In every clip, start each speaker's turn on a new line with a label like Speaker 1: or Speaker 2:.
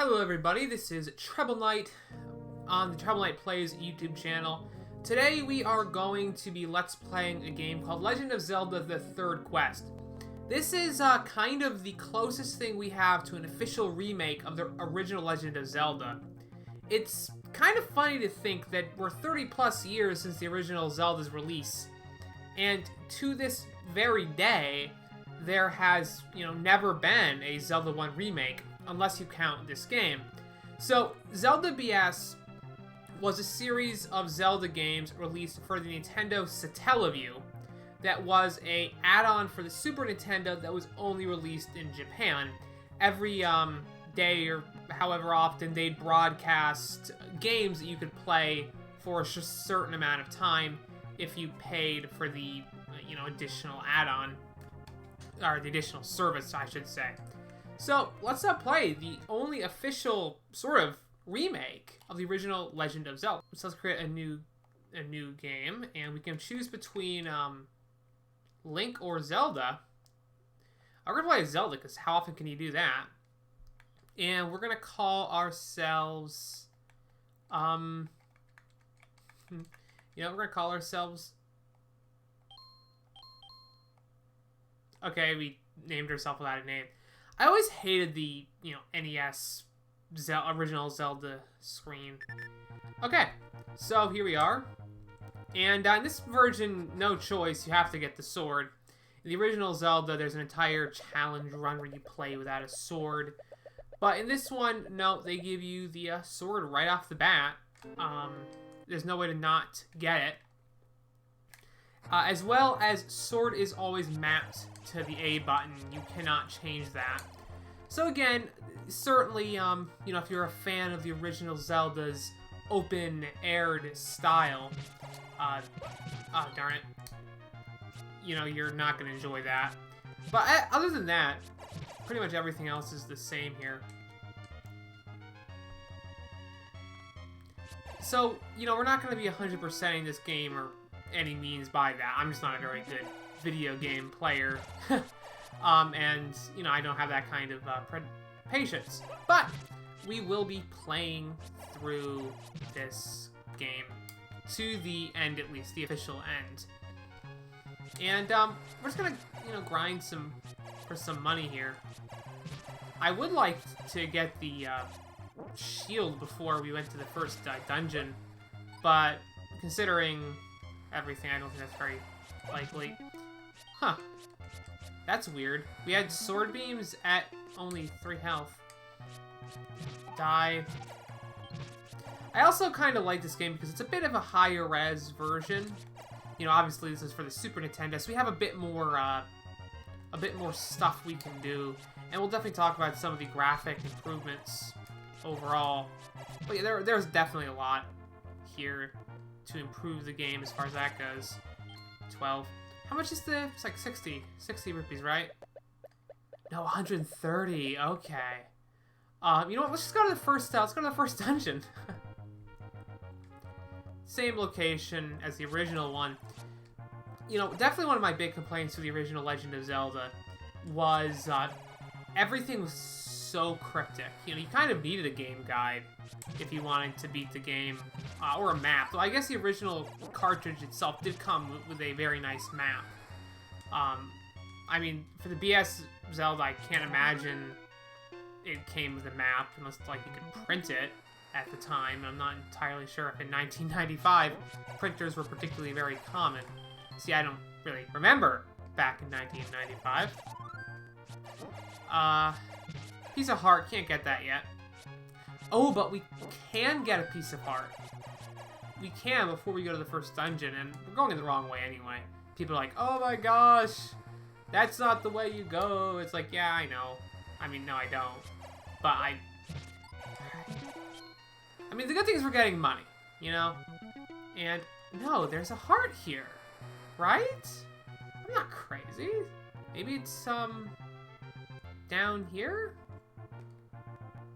Speaker 1: Hello everybody, this is TrebleKnight on the TrebleKnight Plays YouTube channel. Today we are going to be let's playing a game called Legend of Zelda The Third Quest. This is kind of the closest thing we have to an official remake of the original Legend of Zelda. It's kind of funny to think that we're 30 plus years since the original Zelda's release, and to this very day, there has, never been a Zelda 1 remake, unless you count this game. So, Zelda BS was a series of Zelda games released for the Nintendo Satellaview that was a add-on for the Super Nintendo that was only released in Japan. Every day or however often, they'd broadcast games that you could play for a certain amount of time if you paid for the, additional add-on, or the additional service, I should say. So, let's play the only official sort of remake of the original Legend of Zelda. So let's create a new game, and we can choose between Link or Zelda. I'm gonna play Zelda because how often can you do that? And we're gonna call ourselves, we're gonna call ourselves. Okay, we named ourselves without a name. I always hated the, NES original Zelda screen. Okay, so here we are. And in this version, no choice, you have to get the sword. In the original Zelda, there's an entire challenge run where you play without a sword. But in this one, no, they give you the sword right off the bat. There's no way to not get it. As well as sword is always mapped to the A button. You cannot change that. So again, certainly, if you're a fan of the original Zelda's open-aired style, oh darn it, you're not going to enjoy that. But other than that, pretty much everything else is the same here. So, we're not going to be 100%ing this game or any means by that. I'm just not a very good video game player. And, I don't have that kind of patience. But we will be playing through this game to the end, at least, the official end. And we're just gonna, grind for some money here. I would like to get the shield before we went to the first dungeon, but considering everything, I don't think that's very likely. Huh. That's weird. We had sword beams at only 3 health. Die. I also kind of like this game because it's a bit of a higher res version. Obviously this is for the Super Nintendo, so we have a bit more stuff we can do. And we'll definitely talk about some of the graphic improvements overall. But yeah, there's definitely a lot here to improve the game as far as that goes. 12. How much is it's like 60 rupees, right? No, 130. Okay. You know what? Let's just go to the first. Let's go to the first dungeon. Same location as the original one. Definitely one of my big complaints with the original Legend of Zelda was everything was so cryptic. You kind of needed a game guide if you wanted to beat the game, or a map. Well, I guess the original cartridge itself did come with a very nice map. I mean, for the BS Zelda, I can't imagine it came with a map, unless, you could print it at the time. I'm not entirely sure if in 1995, printers were particularly very common. See, I don't really remember back in 1995. Piece of heart, can't get that yet. Oh, but we can get a piece of heart. We can before we go to the first dungeon, and we're going in the wrong way anyway. People are like, oh my gosh, that's not the way you go. It's like, yeah, I know. I mean, no, I don't. But I mean, the good thing is we're getting money, And, no, there's a heart here, right? I'm not crazy. Maybe it's, down here?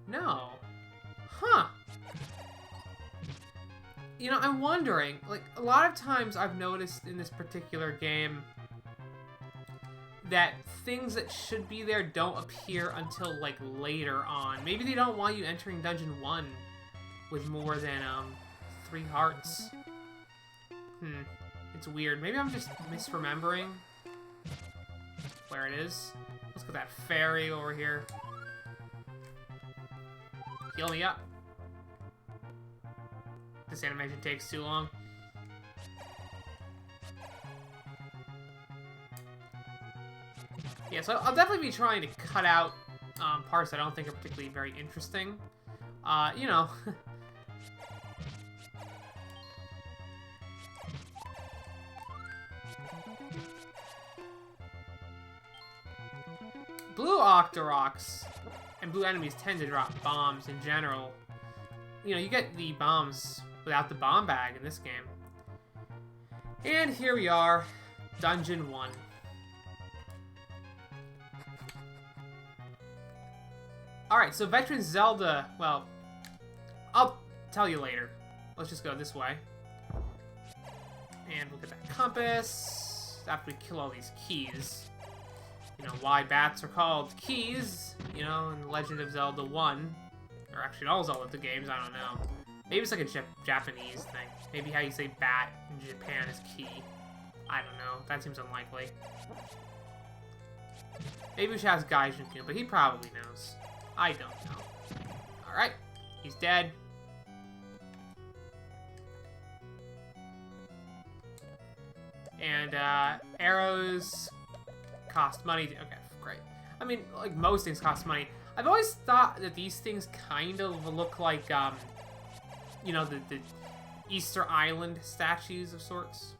Speaker 1: No. Huh. I'm wondering, a lot of times I've noticed in this particular game that things that should be there don't appear until, like, later on. Maybe they don't want you entering Dungeon 1 with more than, 3 hearts. It's weird. Maybe I'm just misremembering where it is. Let's get that fairy over here. Heal me up. This animation takes too long. Yeah, so I'll definitely be trying to cut out parts I don't think are particularly very interesting. You know. Blue Octoroks and blue enemies tend to drop bombs in general. You know, you get the bombs without the bomb bag in this game. And here we are, Dungeon 1. Alright, so Veteran Zelda, well, I'll tell you later. Let's just go this way. And we'll get that compass after we kill all these keys. You know, why bats are called keys, you know, in Legend of Zelda 1. Or actually, all Zelda games, I don't know. Maybe it's like a Japanese thing. Maybe how you say bat in Japan is key. I don't know. That seems unlikely. Maybe we should ask Gaijin-kun, but he probably knows. I don't know. Alright, he's dead. And, arrows cost money. Okay, great. I mean, like, most things cost money. I've always thought that these things kind of look like, you know, the Easter Island statues of sorts.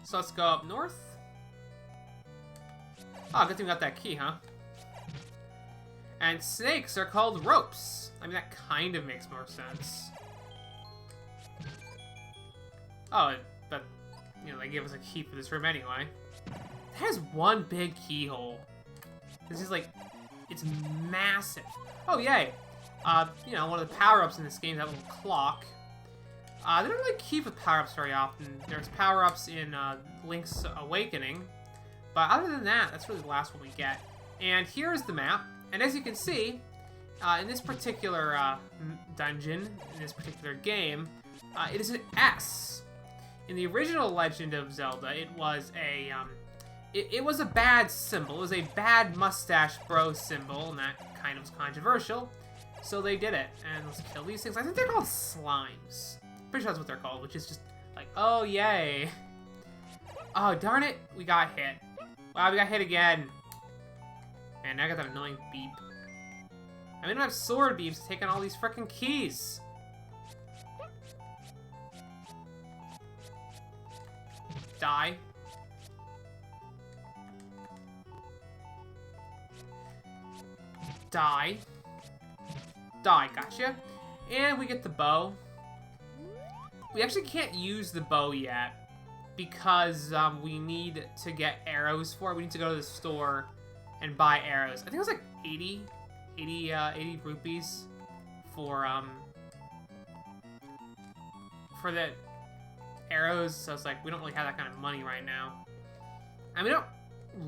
Speaker 1: So let's go up north. Oh, good thing we got that key, huh? And snakes are called ropes. I mean, that kind of makes more sense. Oh, but, you know, they gave us a key for this room anyway. It has one big keyhole. This is like, it's massive. Oh, yay. You know, one of the power-ups in this game is that little clock. They don't really keep with power-ups very often. There's power-ups in Link's Awakening. But other than that, that's really the last one we get. And here's the map. And as you can see, in this particular dungeon, in this particular game, it is an S. In the original Legend of Zelda, it was a it was a bad symbol. It was a bad mustache bro symbol, and that kind of was controversial. So they did it. And let's kill these things. I think they're called slimes. Pretty sure that's what they're called, which is just like, oh yay. Oh darn it, we got hit. Wow, we got hit again. Man, now I got that annoying beep. I mean, I don't have sword beeps taking all these frickin' keys. Die. Die. Die, gotcha. And we get the bow. We actually can't use the bow yet because we need to get arrows for it. We need to go to the store and buy arrows. I think it was like 80 rupees for the arrows. So it's like, we don't really have that kind of money right now. And we don't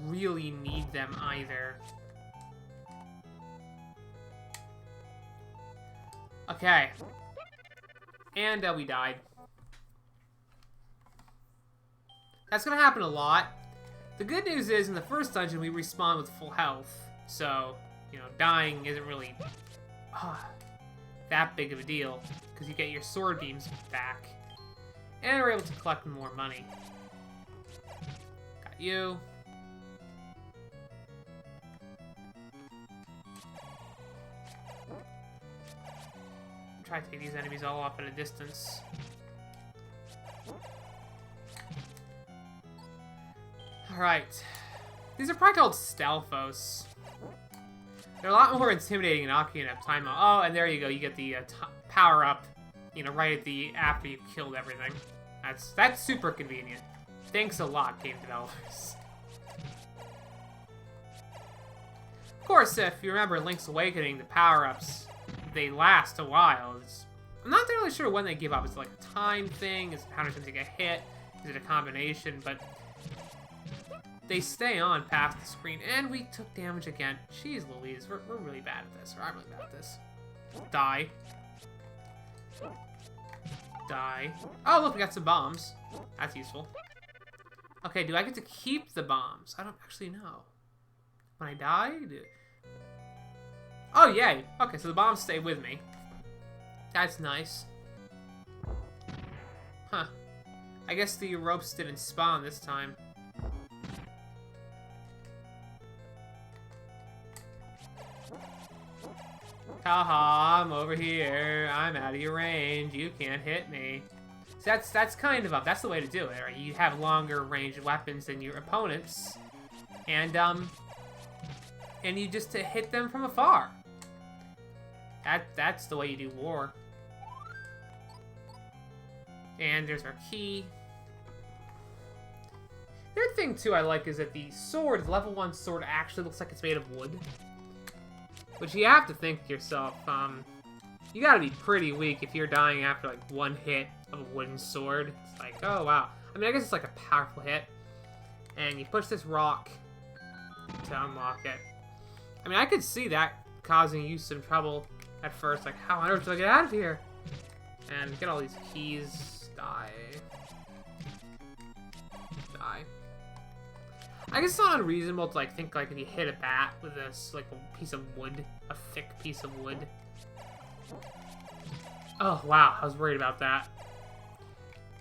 Speaker 1: really need them either. Okay. And we died. That's gonna happen a lot. The good news is, in the first dungeon, we respawn with full health. So, you know, dying isn't really that big of a deal, because you get your sword beams back. And we're able to collect more money. Got you. Try to take these enemies all off at a distance. Alright. These are probably called Stalfos. They're a lot more intimidating in Ocarina of Time. Oh, and there you go. You get the power-up, you know, right at the after you've killed everything. That's super convenient. Thanks a lot, game developers. Of course, if you remember Link's Awakening, the power-ups, they last a while. It's I'm not really sure when they give up. Is it like a time thing? Is it how many times they get hit? Is it a combination? But they stay on past the screen, and we took damage again. Jeez Louise, we're really bad at this. Or I'm really bad at this. Die. Die. Oh, look, we got some bombs. That's useful. Okay, do I get to keep the bombs? I don't actually know. When I die? Oh, yay. Okay, so the bombs stay with me. That's nice. Huh. I guess the ropes didn't spawn this time. Haha, I'm over here. I'm out of your range. You can't hit me. So that's kind of that's the way to do it, right? You have longer range weapons than your opponents, and you just hit them from afar. That's the way you do war. And there's our key. The other thing too I like is that the sword, level 1 sword, actually looks like it's made of wood. Which you have to think to yourself, you gotta be pretty weak if you're dying after like one hit of a wooden sword. It's like, oh wow. I mean, I guess it's like a powerful hit. And you push this rock to unlock it. I mean, I could see that causing you some trouble at first. Like, how on earth do I get out of here? And get all these keys. Die. Die. I guess it's not unreasonable to like think like if you hit a bat with this like a piece of wood, a thick piece of wood. Oh wow, I was worried about that.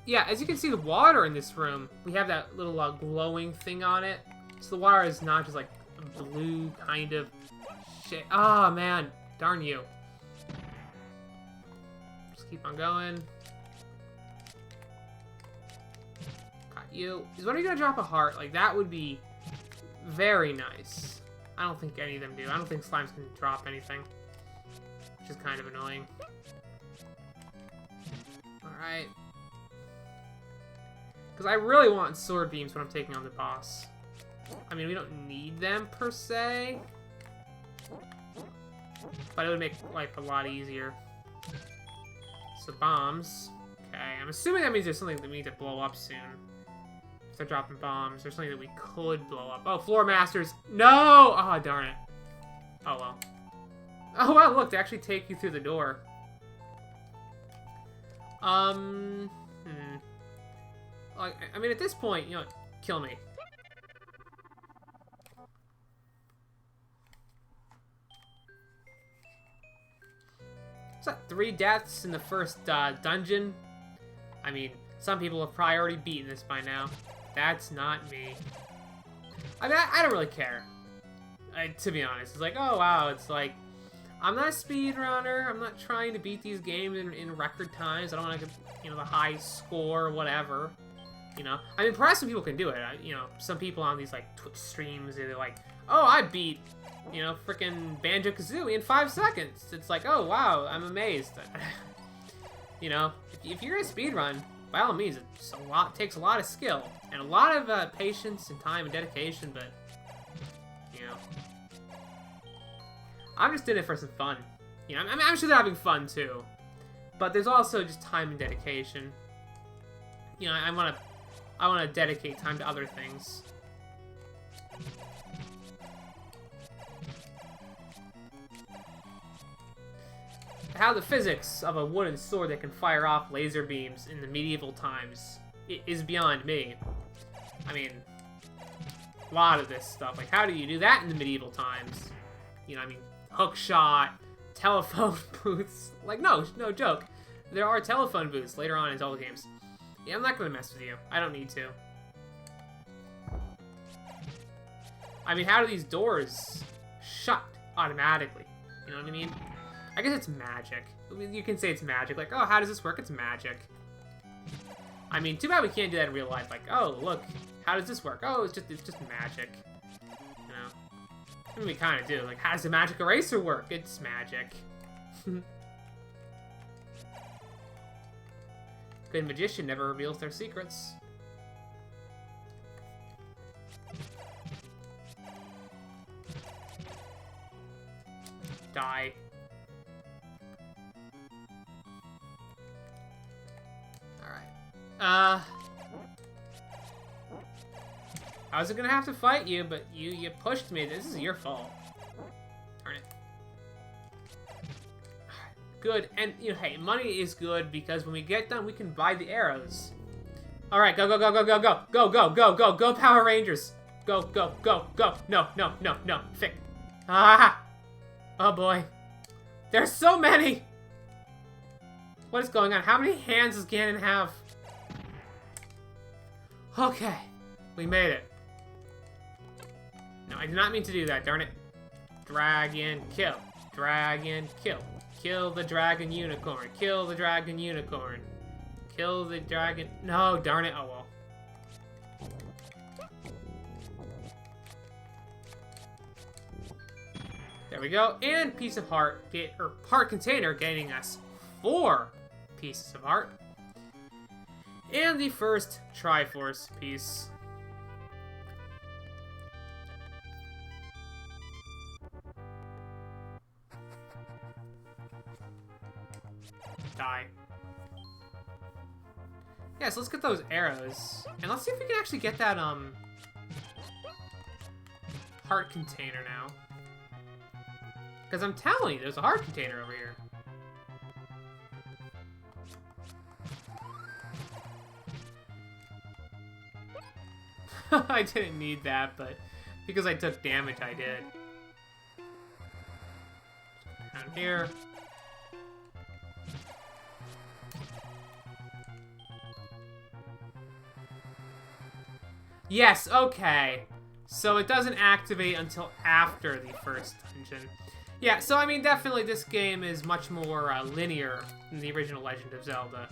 Speaker 1: Yeah, as you can see, the water in this room, we have that little glowing thing on it. So the water is not just like a blue kind of shit. Oh man, darn you. Just keep on going. Got you. Is when are you gonna drop a heart? Like that would be very nice. I don't think any of them do. I don't think slimes can drop anything, which is kind of annoying. Alright. Because I really want sword beams when I'm taking on the boss. I mean, we don't need them per se, but it would make life a lot easier. So bombs. Okay, I'm assuming that means there's something that we need to blow up soon. If they're dropping bombs, there's something that we could blow up. Oh, floor masters. No! Oh, darn it. Oh, well. Oh, well, look, they actually take you through the door. Like, I mean, at this point, you know, kill me. Is that 3 deaths in the first dungeon? I mean, some people have probably already beaten this by now. That's not me. I mean, I don't really care. To be honest, it's like, oh wow, it's like, I'm not a speedrunner. I'm not trying to beat these games in record times. I don't want to get, you know, the high score or whatever. You know, I mean, perhaps some people can do it. You know, some people on these like Twitch streams, they're like, oh, I beat, you know, freaking Banjo-Kazooie in 5 seconds. It's like, oh wow, I'm amazed. You know, if you're gonna speedrun, by all means, takes a lot of skill and a lot of patience and time and dedication. But you know, I'm just in it for some fun. You know, I'm sure they're having fun too, but there's also just time and dedication. You know, I want to dedicate time to other things. How the physics of a wooden sword that can fire off laser beams in the medieval times is beyond me. I mean, a lot of this stuff. Like, how do you do that in the medieval times? You know, I mean, hook shot, telephone booths. Like, no joke. There are telephone booths later on in Zelda games. Yeah, I'm not gonna mess with you. I don't need to. I mean, how do these doors shut automatically? You know what I mean? I guess it's magic. You can say it's magic. Like, oh, how does this work? It's magic. I mean, too bad we can't do that in real life. Like, oh, look, how does this work? Oh, it's just magic. You know? I mean, we kind of do. Like, how does the magic eraser work? It's magic. Good magician never reveals their secrets. Die. I wasn't gonna have to fight you, but you pushed me. This is your fault. Darn it. Good, and hey, money is good because when we get done, we can buy the arrows. All right, go, go, go, go, go, go, go, go, go, go, go, Power Rangers. Go, go, go, go. No, no, no, no. Fick. Ah! Oh boy. There's so many! What is going on? How many hands does Ganon have? Okay. We made it. No, I did not mean to do that, darn it. Dragon, kill. Dragon, kill. Kill the dragon unicorn. Kill the dragon unicorn. Kill the dragon... No, darn it. Oh, well. There we go. And piece of heart, or heart container, getting us 4 pieces of heart. And the first Triforce piece. Die. Yeah, so let's get those arrows. And let's see if we can actually get that, heart container now. Because I'm telling you, there's a heart container over here. I didn't need that, but because I took damage, I did. Down here. Yes, okay. So it doesn't activate until after the first dungeon. Yeah, so I mean, definitely this game is much more linear than the original Legend of Zelda.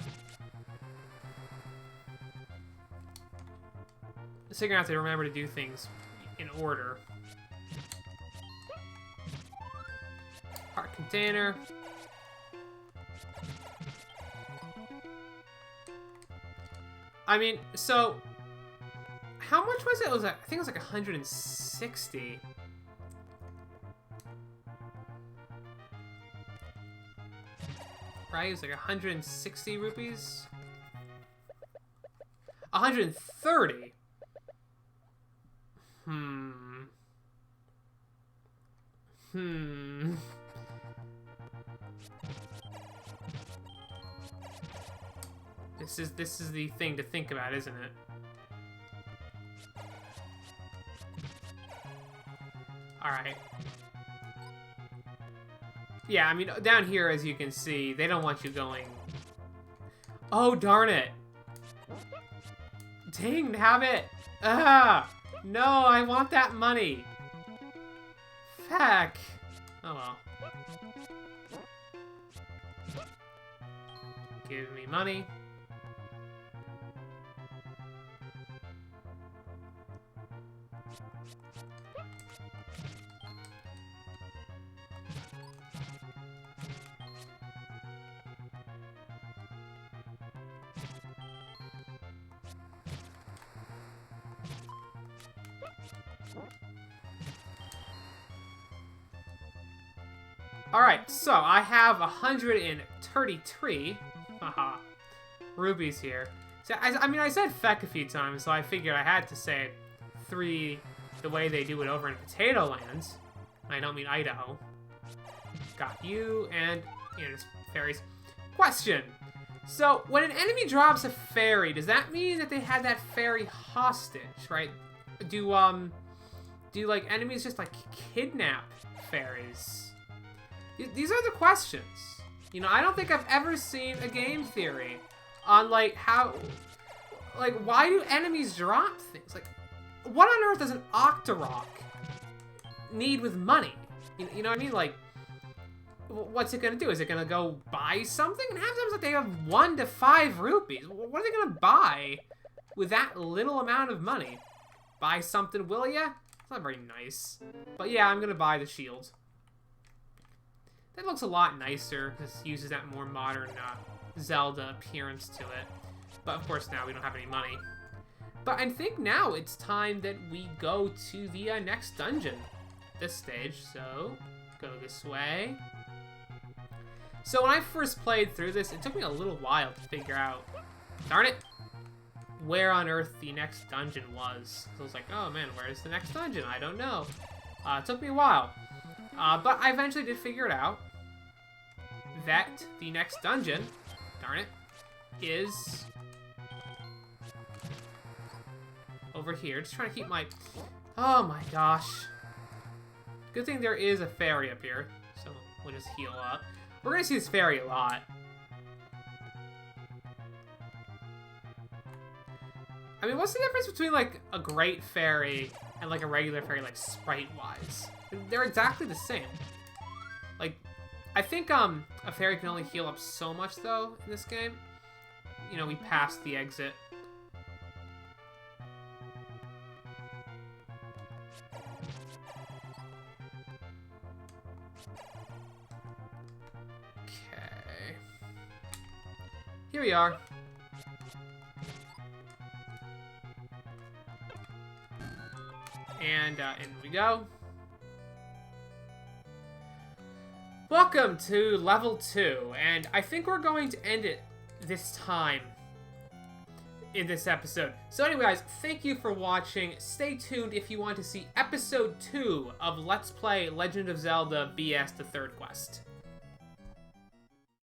Speaker 1: So you're gonna have to remember to do things in order. Heart container. I mean, so how much was it? It was I think it was like 160. Right? It was like 160 rupees. 130. This is the thing to think about, isn't it? Alright. Yeah, I mean, down here, as you can see, they don't want you going... Oh, darn it! Dang, have it! Ah! No, I want that money! Feck! Oh well. Give me money. Alright, so I have 133 rubies here. So, I mean, I said feck a few times, so I figured I had to say 3 the way they do it over in Potato Land. I don't mean Idaho. Got you, and, just fairies. Question! So, when an enemy drops a fairy, does that mean that they had that fairy hostage, right? Do, like, enemies just, like, kidnap fairies? These are the questions. I don't think I've ever seen a game theory on, like, how... Like, why do enemies drop things? Like, what on earth does an Octorok need with money? You know what I mean? Like, what's it gonna do? Is it gonna go buy something? And half the times, like, they have 1 to 5 rupees. What are they gonna buy with that little amount of money? Buy something, will ya? It's not very nice. But yeah, I'm gonna buy the shield. That looks a lot nicer, because it uses that more modern Zelda appearance to it. But of course now we don't have any money. But I think now it's time that we go to the next dungeon. This stage, so go this way. So when I first played through this, it took me a little while to figure out. Darn it! where on earth the next dungeon was. So I was like, oh man, where's the next dungeon? I don't know. It took me a while. But I eventually did figure it out. That the next dungeon, darn it, is over here. Just trying to keep my... Oh my gosh. Good thing there is a fairy up here. So we'll just heal up. We're gonna see this fairy a lot. I mean, what's the difference between, like, a great fairy and, like, a regular fairy, like, sprite-wise? They're exactly the same. Like, I think, a fairy can only heal up so much, though, in this game. You know, we passed the exit. Okay. Here we are. And in we go. Welcome to level 2, and I think we're going to end it this time in this episode. So anyway, guys, thank you for watching. Stay tuned if you want to see episode 2 of Let's Play Legend of Zelda BS the Third Quest.